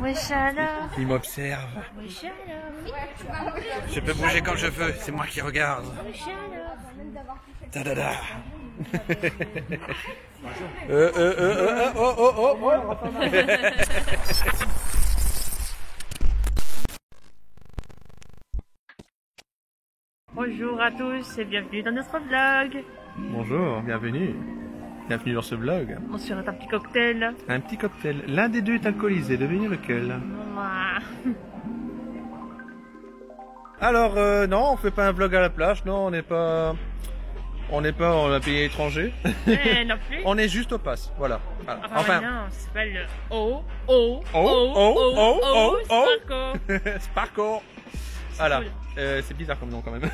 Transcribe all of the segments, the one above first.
Wesh alors. Il m'observe. Wesh alors. Je peux bouger quand je veux, c'est moi qui regarde. Wesh alors. Ta-da-da. Oh. Bonjour à tous et bienvenue dans notre vlog. Bonjour, bienvenue. Bienvenue dans ce vlog. On se un petit cocktail. Un petit cocktail. L'un des deux est alcoolisé. Devinez lequel? Mouah. Alors, non, on fait pas un vlog à la plage. Non, on n'est pas en un pays étranger. Non plus. On est juste au pass. Voilà. Enfin, non, ça s'appelle le Sparko. Sparko. Voilà. Cool. C'est bizarre comme nom quand même.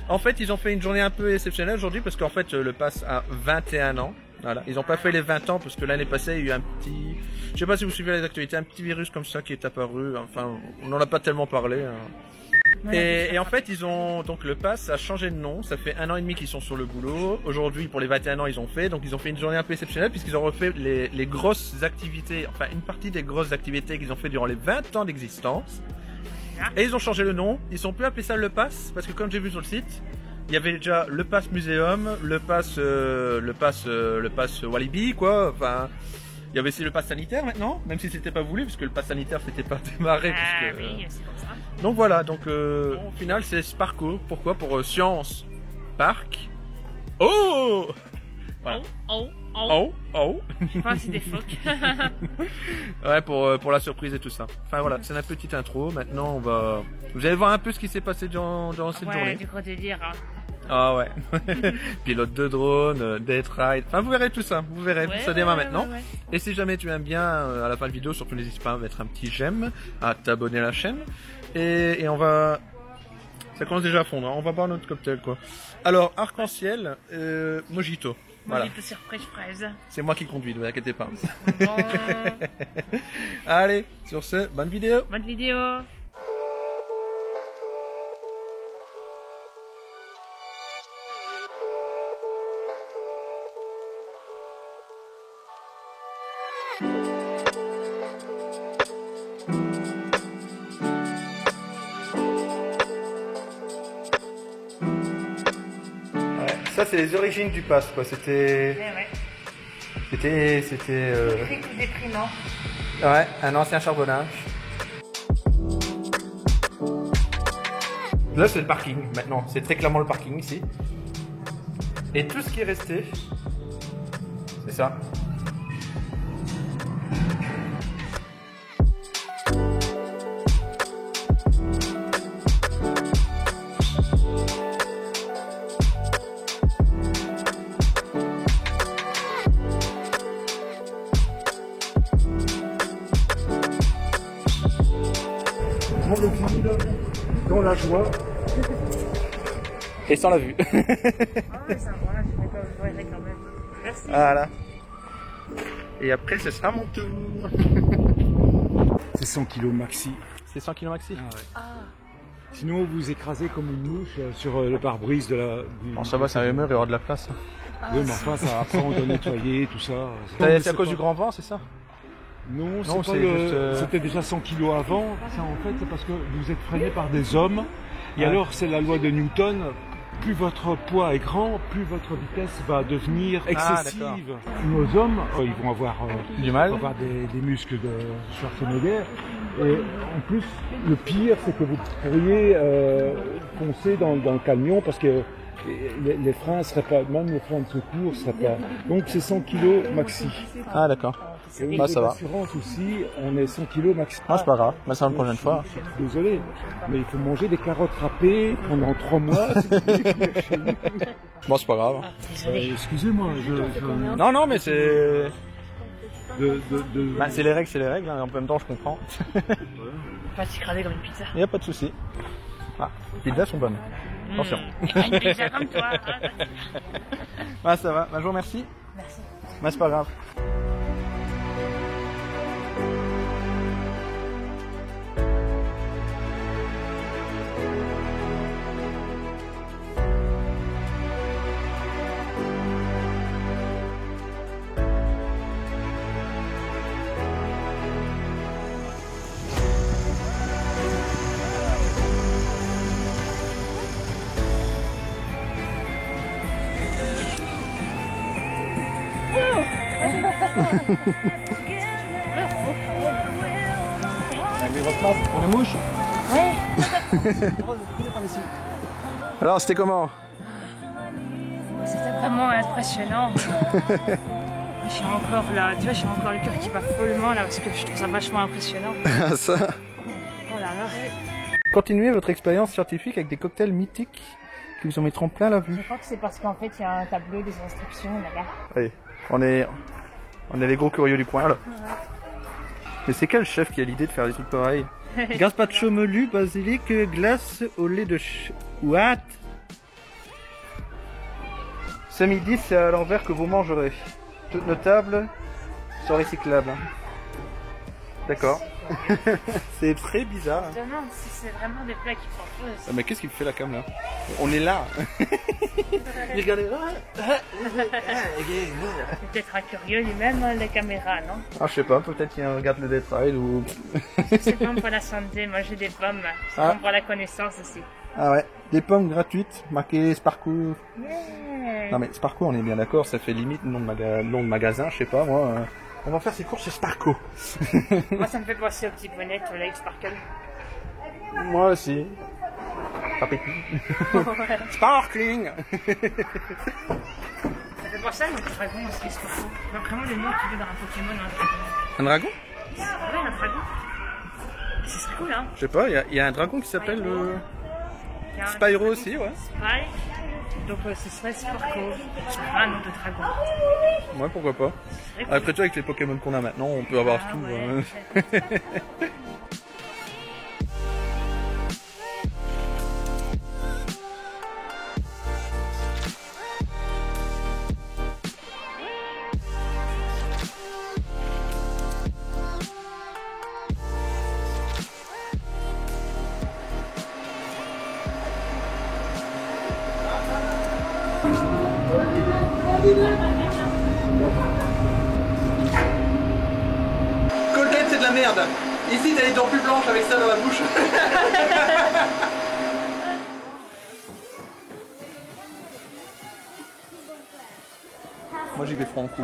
En fait, ils ont fait une journée un peu exceptionnelle aujourd'hui parce qu'en fait, le pass a 21 ans. Voilà. Ils n'ont pas fait les 20 ans parce que l'année passée, il y a eu un petit... Je sais pas si vous suivez les actualités, un petit virus comme ça qui est apparu. Enfin, on n'en a pas tellement parlé. Hein. Et en fait, ils ont... Donc le pass a changé de nom. Ça fait 1 an et demi qu'ils sont sur le boulot. Aujourd'hui, pour les 21 ans, ils ont fait. Donc ils ont fait une journée un peu exceptionnelle puisqu'ils ont refait les grosses activités. Enfin, une partie des grosses activités qu'ils ont fait durant les 20 ans d'existence. Et ils ont changé le nom. Ils sont plus appelés ça le pass parce que comme j'ai vu sur le site, il y avait déjà le pass muséum, le pass Walibi quoi. Enfin, il y avait aussi le pass sanitaire maintenant, même si c'était pas voulu puisque le pass sanitaire s'était pas démarré. Oui, c'est comme ça. Donc voilà. Donc au final c'est Sparko. Pourquoi? Pour Science Park. Oh. Voilà. Oh. Je pense que c'est des phoques. Ouais, pour la surprise et tout ça. Enfin voilà, c'est la petite intro. Maintenant, on va... Vous allez voir un peu ce qui s'est passé durant cette journée. Ouais, du coup te dire. Hein. Ah ouais. Pilote de drone, date ride. Enfin, vous verrez tout ça. Vous verrez. Ouais, ça démarre ouais, maintenant. ouais. Et si jamais tu aimes bien, à la fin de la vidéo, surtout n'hésite pas à mettre un petit j'aime, à t'abonner à la chaîne. Et on va... Ça commence déjà à fondre. Hein. On va boire notre cocktail, quoi. Alors, arc-en-ciel, mojito. Voilà. Mojito surprise fraise. C'est moi qui conduis, ne vous inquiétez pas. Bon, Allez, sur ce, bonne vidéo. bonne vidéo. Ça, c'est les origines du pass, quoi. C'était... Ouais. C'était... Déprimant. Ouais, un ancien charbonnage. Là, c'est le parking, maintenant. C'est très clairement le parking, ici. Et tout ce qui est resté, c'est ça. Dans la joie. Et sans la vue. Ah ouais, ça va, je vais pas jouer quand même. Merci. Voilà. Et après, ce sera mon tour. C'est 100 kilos maxi. C'est 100 kg maxi. Ah. Sinon, vous écrasez comme une mouche sur le pare-brise de la. Bon, ça va, c'est un humeur, il y aura de la place. Oui, mais enfin, ça, après, on doit nettoyer, tout ça. C'est à cause du grand vent, c'est ça? Non, Non, c'est c'est pas juste, C'était déjà 100 kilos avant. Ça, en fait, c'est parce que vous êtes freiné par des hommes. Et alors, c'est la loi de Newton. Plus votre poids est grand, plus votre vitesse va devenir excessive. Nos hommes, ils vont avoir Du mal. avoir des muscles de Schwarzenegger. Et en plus, le pire, c'est que vous pourriez foncer dans le camion parce que les freins seraient pas, même les freins de secours seraient pas. Donc c'est 100 kilos maxi. Ah, d'accord. Et au Bah, niveau ça va. d'assurance aussi, on est 100 kilos maxi. Ah, c'est pas grave. Mais ça va la prochaine fois. Je suis désolé, mais il faut manger des carottes râpées pendant 3 mois. Bon, c'est pas grave. Excusez-moi, Non, mais c'est... de Bah, c'est les règles. Hein. En même temps, je comprends. Pas s'écraser comme une pizza. Il n'y a pas de souci. Ah, les pizzas sont bonnes. Attention. Une pizza comme toi. Ah, ça va. Bah, je vous remercie. Merci. Mais c'est pas grave. Avec votre masque pour les mouches. Alors, c'était comment? C'était vraiment impressionnant. Je suis encore là, tu vois, j'ai encore le cœur qui bat follement là parce que je trouve ça vachement impressionnant. Ça. Oh là là. Continuez votre expérience scientifique avec des cocktails mythiques qui vous en mettront plein la vue. Je crois que c'est parce qu'en fait il y a un tableau des instructions là-bas. Allez, on est les gros curieux du coin là. Mais c'est quel chef qui a l'idée de faire des trucs pareils? Gazpacho melu, basilic, glace au lait de what? Ce midi, c'est à l'envers que vous mangerez. Toutes nos tables sont recyclables. D'accord. C'est très bizarre. Je me demande si c'est vraiment des plats qui proposent. Ah, mais qu'est-ce qu'il fait la cam là? On est là. Il regarde. Peut-être un curieux lui-même, hein, les caméras, non? Ah, je sais pas, peut-être qu'il regarde le détail ou. C'est bon pour la santé, manger des pommes. C'est Ah. bon pour la connaissance aussi. Ah ouais, des pommes gratuites, marquées Sparkle. Yeah. Non mais Sparkle, on est bien d'accord, ça fait limite nom de magasin, je sais pas moi. On va faire ses courses chez Sparkle. Moi ça me fait penser au petit bonnet au lait Sparkle. Moi aussi. Papéti. Sparkling. Ça fait penser à notre dragon aussi, Sparkle. Donc vraiment le nom qu'il veut dans un Pokémon, un dragon. Un dragon? Ouais, un dragon. Ce serait cool, hein? Je sais pas, il y a un dragon qui s'appelle Il y a un Spyro dragon aussi, ouais. Spike. Donc ce serait Sparkle. C'est pas un nom de dragon. Ouais, pourquoi pas. C'est cool. Après tout, avec les Pokémon qu'on a maintenant, on peut avoir Ah tout. ouais. Colgate, c'est de la merde. Ici, t'as les dents plus blanches avec ça dans la bouche. Moi, j'y vais franco.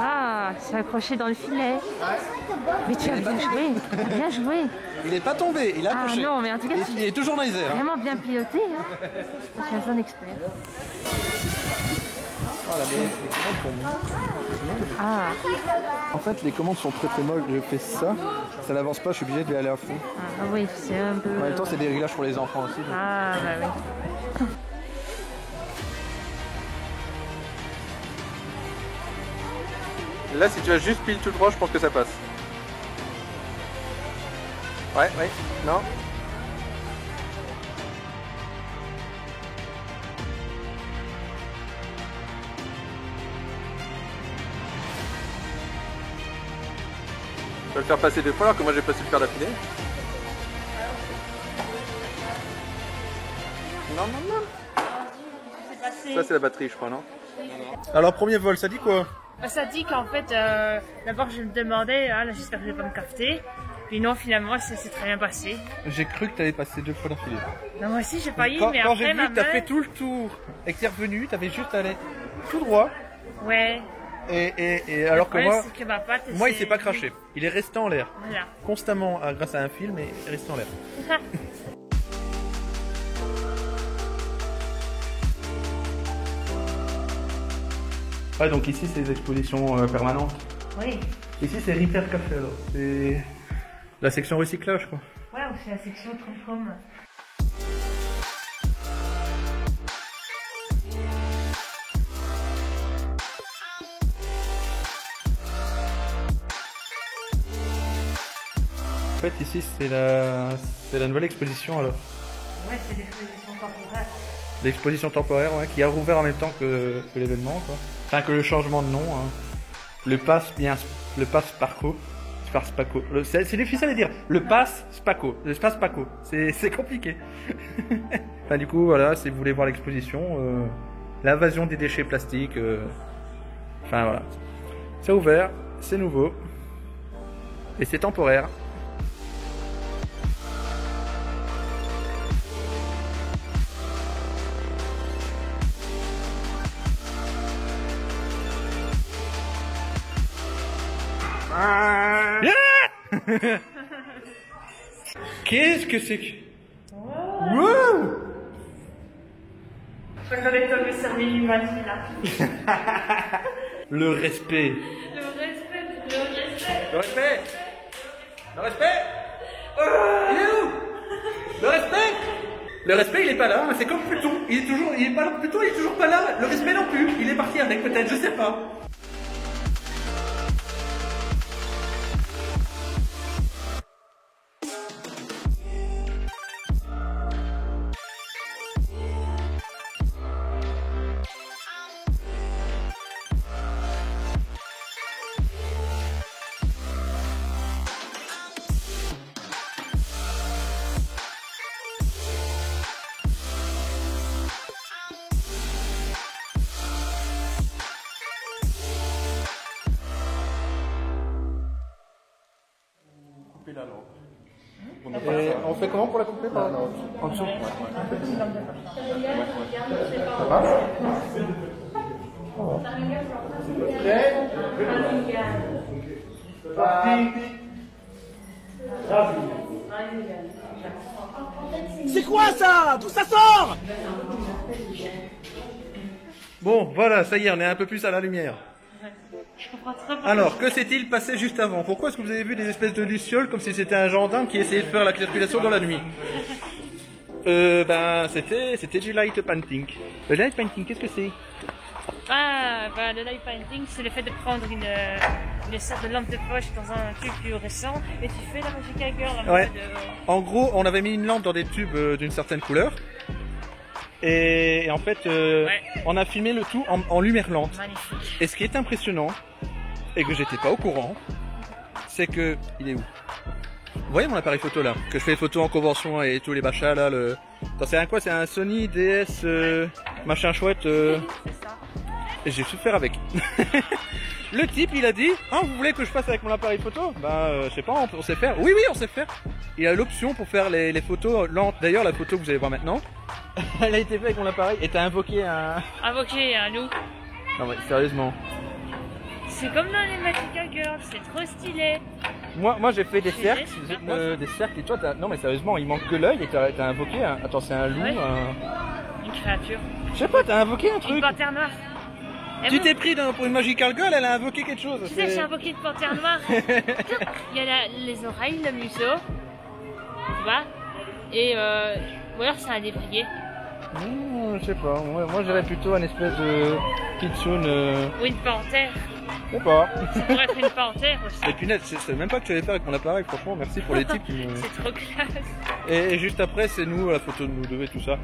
Ah, c'est accroché dans le filet. Mais tu as bien joué. Bien joué. Il n'est pas tombé, il a Ah accroché. non, mais en tout cas, Il est toujours dans les airs. Hein. vraiment bien piloté. Hein. Je suis un expert. Ah, En fait, les commandes sont très molles. Je fais ça, ça n'avance pas, je suis obligé de aller à fond. ah oui, c'est un peu. En même temps, c'est des réglages pour les enfants aussi. donc. Ah, bah oui. Là, si tu vas juste pile tout droit, je pense que ça passe. Ouais, non. Tu vas le faire passer deux fois alors que moi j'ai pas su le faire d'affilée. Non. Ça c'est la batterie je crois, non? Alors premier vol, ça dit quoi? Ça dit qu'en fait, d'abord je me demandais, ah, là, j'espère que je vais pas me capter. Puis non, finalement, c'est très bien passé. J'ai cru que t'avais passé deux fois d'affilée. Non, moi aussi, j'ai failli, Quand, mais quand après, j'ai ma vu que t'as main... fait tout le tour et que t'es revenu, t'avais juste à aller tout droit. Ouais. Et alors que Le moi, problème, c'est que ma patte, il s'est pas craché. Il est resté en l'air. Voilà. Constamment grâce à un fil, mais il est resté en l'air. Ouais, donc ici c'est des expositions permanentes. Oui. Ici c'est Repair Café, alors. C'est la section recyclage, quoi. Ouais, c'est la section Transcom. En fait, ici c'est la nouvelle exposition, alors. Ouais, c'est des expositions temporaires. L'exposition temporaire, ouais, qui a rouvert en même temps que l'événement, quoi. Enfin, que le changement de nom. Hein. Le pass parcours. Spars Paco. C'est difficile à dire. Le pass Spaco. Le Spars Paco. C'est compliqué. Enfin, du coup, voilà, si vous voulez voir l'exposition, l'invasion des déchets plastiques. Enfin, voilà. C'est ouvert, c'est nouveau. Et c'est temporaire. Qu'est-ce que c'est que... Wow. Je crois que t'avais servi du magie là. Le respect. Le respect, le respect. Le respect. Le respect. Il est où? Le respect. Le respect, il est pas là. C'est comme Pluton. Il est pas là. Pluton, il est toujours pas là. Le respect non plus. Il est parti avec peut-être, je sais pas. La lampe. On fait comment pour la couper par en dessous? Ça va? C'est quoi ça? D'où ça sort? Bon, voilà, ça y est, on est un peu plus à la lumière. Je comprends très bien. Alors, que s'est-il passé juste avant? Pourquoi est-ce que vous avez vu des espèces de lucioles comme si c'était un gendarme qui essayait de faire la circulation dans la nuit? C'était du light painting. Le light painting, qu'est-ce que c'est? Le light painting, c'est le fait de prendre une sorte de lampe de poche dans un tube fluorescent et tu fais la Magic Girl. Ouais. En gros, on avait mis une lampe dans des tubes d'une certaine couleur. Et en fait, on a filmé le tout en lumière lente. Magnifique. Et ce qui est impressionnant, et que j'étais pas au courant, c'est que... Il est où? Vous voyez mon appareil photo là? Que je fais les photos en convention et tous les machins là. Attends, c'est un quoi? C'est un Sony DS machin chouette. C'est ça. Et j'ai su faire avec. Le type il a dit, ah vous voulez que je fasse avec mon appareil photo? Je sais pas, on sait faire. Oui on sait faire. Il a l'option pour faire les photos lentes. D'ailleurs la photo que vous allez voir maintenant, elle a été faite avec mon appareil et t'as invoqué un... Invoquer un loup. Non mais sérieusement. C'est comme dans les Magic Girls, c'est trop stylé. Moi j'ai fait des C'est cercles, vrai, des cercles et toi non mais sérieusement il manque que l'œil et t'as invoqué un... Attends c'est un loup, Ouais. Une créature. Je sais pas, t'as invoqué un Une truc. panthère noire. Et Tu bon, t'es pris pour une Magical Girl, elle a invoqué quelque chose. Tu sais, j'ai invoqué une panthère noire. Il y a les oreilles, le museau. Tu vois? Et ou alors c'est un lévrier. Je sais pas, moi j'irais plutôt une espèce de kitsune. Ou une panthère. Je sais pas. Ça pourrait être une panthère aussi. Et punaise, je savais même pas que tu allais faire avec mon appareil, franchement, merci pour les tips. C'est trop classe. Et juste après, c'est nous, la photo de nous deux et tout ça.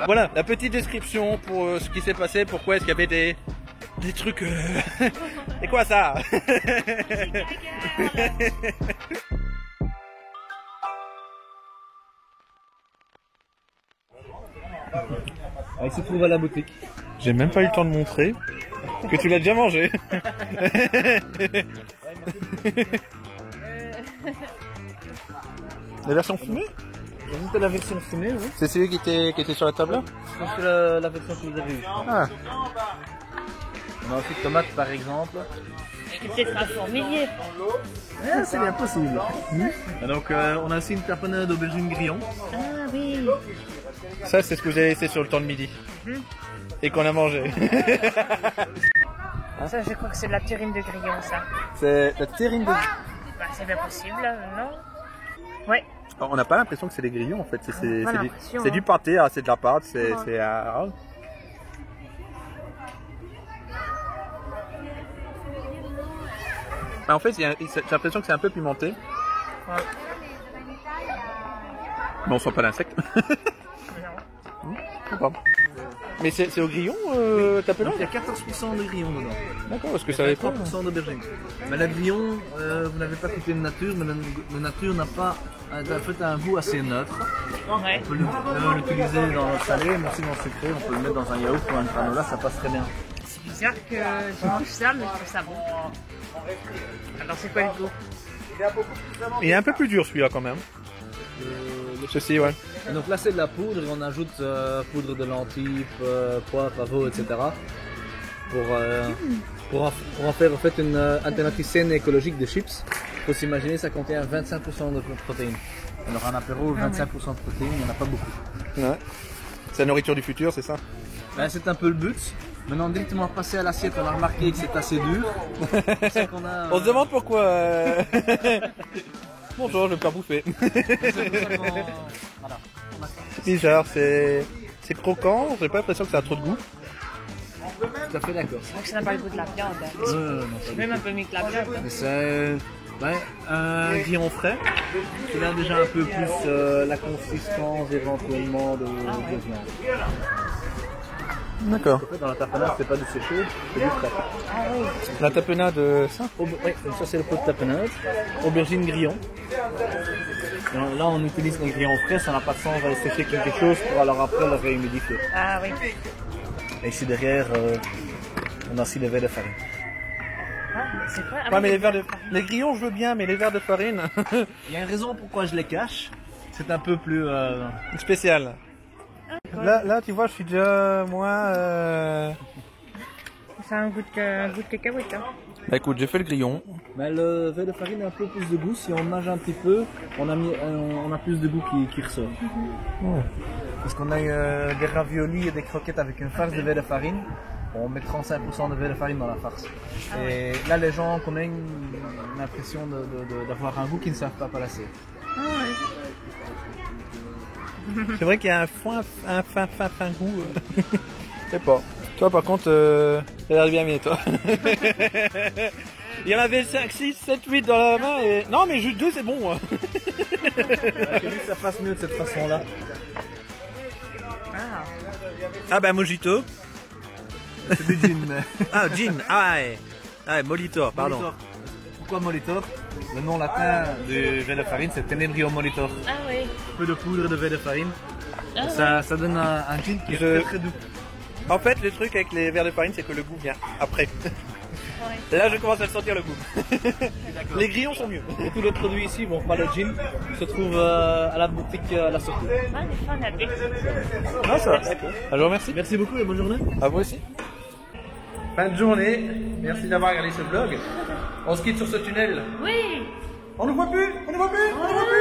Voilà, la petite description pour ce qui s'est passé, pourquoi est-ce qu'il y avait des trucs... Et quoi ça? Il se trouve à la boutique. J'ai même pas eu le temps de montrer que tu l'as déjà mangé. La version fumée? C'était la version fumée, oui. C'est celui qui était sur la table là? Je pense que c'est la version que vous avez eue. Ah. On a aussi tomate par exemple. C'est peut-être un fourmilier. C'est bien possible. Et donc on a aussi une tapenade d'aubergine grillon. Ah oui. Ça c'est ce que j'ai laissé sur le temps de midi. Et qu'on a mangé. Ça, je crois que c'est de la terrine de grillon, ça. C'est la terrine de... Bah, c'est bien possible, non? Ouais. On n'a pas l'impression que c'est des grillons en fait. l'impression, C'est du pâté, c'est de la pâte, c'est... En fait, j'ai l'impression que c'est un peu pimenté. Ouais. Mais on sent pas l'insecte. Sympa. Mais c'est au grillon, Tapena? Il y a 14% de grillons dedans. D'accord, parce que Il ça y a avait pas. 3% d'aubergine. Mais le grillon, vous n'avez pas coupé de nature, mais la nature n'a pas en fait un goût assez neutre. Ouais. On peut l'utiliser dans le salé, mais aussi dans le sucré. On peut le mettre dans un yaourt ou un granola, ça passe très bien. C'est bizarre que je mange ça, mais je trouve ça bon. Alors c'est quoi le goût? Il est un peu plus dur celui-là quand même. Ceci, ouais. Et donc là c'est de la poudre et on ajoute poudre de lentilles, pois, pavot, etc. Pour en faire en fait une alternative saine et écologique de chips. Il faut s'imaginer ça contient 25% de protéines. Alors un apéro, 25% de protéines, il n'y en a pas beaucoup. Ouais. C'est la nourriture du futur, c'est ça? Ben, c'est un peu le but. Maintenant directement passer à l'assiette, on a remarqué que c'est assez dur. C'est ça qu'on a, On se demande pourquoi. Bonjour, je vais me faire bouffer. c'est pour ça qu'on- voilà. C'est bizarre, c'est croquant, j'ai pas l'impression que ça a trop de goût. Tout à fait d'accord. C'est vrai que ça n'a pas le goût de la viande. C'est même un peu mieux que la viande. Mais c'est un grillon frais. Il a déjà un peu plus la consistance éventuellement de viande. D'accord. En fait, dans la tapenade, c'est pas du séché, c'est du frais. La tapenade de ça? Oui, donc ça c'est le pot de tapenade. Aubergine grillon. Et là, on utilise les grillons frais, ça n'a pas de sens, on va les sécher quelque chose pour alors après le réhumidifier. Ah oui. Et ici derrière, on a aussi des verres de farine. Ah, c'est quoi? Ah, Ouais, oui, mais les grillons je veux bien, mais les verres de farine, Il y a une raison pourquoi je les cache. C'est un peu plus... spécial. Là, tu vois, je suis déjà, moi... Ça a un goût de cacahuète. Hein. Bah écoute, j'ai fait le grillon. Mais le verre de farine a un peu plus de goût. Si on nage un petit peu, on a plus de goût qui ressort. Parce qu'on a des raviolis et des croquettes avec une farce de verre de farine. On met 35% de verre de farine dans la farce. Et là, les gens ont une impression d'avoir un goût qu'ils ne savent pas placer. Ah ouais. C'est vrai qu'il y a un fin goût. Je sais pas. Toi, par contre, ça a l'air bien mieux, toi. Il y en avait 5, 6, 7, 8 dans la main et... Non, mais juste 2, c'est bon. Hein. J'ai vu que ça passe mieux de cette façon-là. Ah. Ah bah, mojito. C'est du gin. Ah, gin. Ah ouais. Ah, ouais, molitor, pardon. Molitor. Pourquoi molitor? Le nom latin du verre de farine, c'est Tenebrio molitor. Ah oui. Un peu de poudre de verre de farine. Ah, Ça donne un gin qui est très très doux. En fait, le truc avec les verres de farine, c'est que le goût vient après. ouais. Là, je commence à le sentir le goût. Les grillons sont mieux. Et tous les produits ici, bon, pas le gin, se trouvent à la boutique à la sortie. Ah, des fois, on a des... Ah, ça va. Alors, merci. Merci beaucoup et bonne journée. À vous aussi. Fin de journée. Merci d'avoir regardé ce vlog. On se quitte sur ce tunnel. Oui. On ne voit plus. On ne voit plus. On ne voit plus.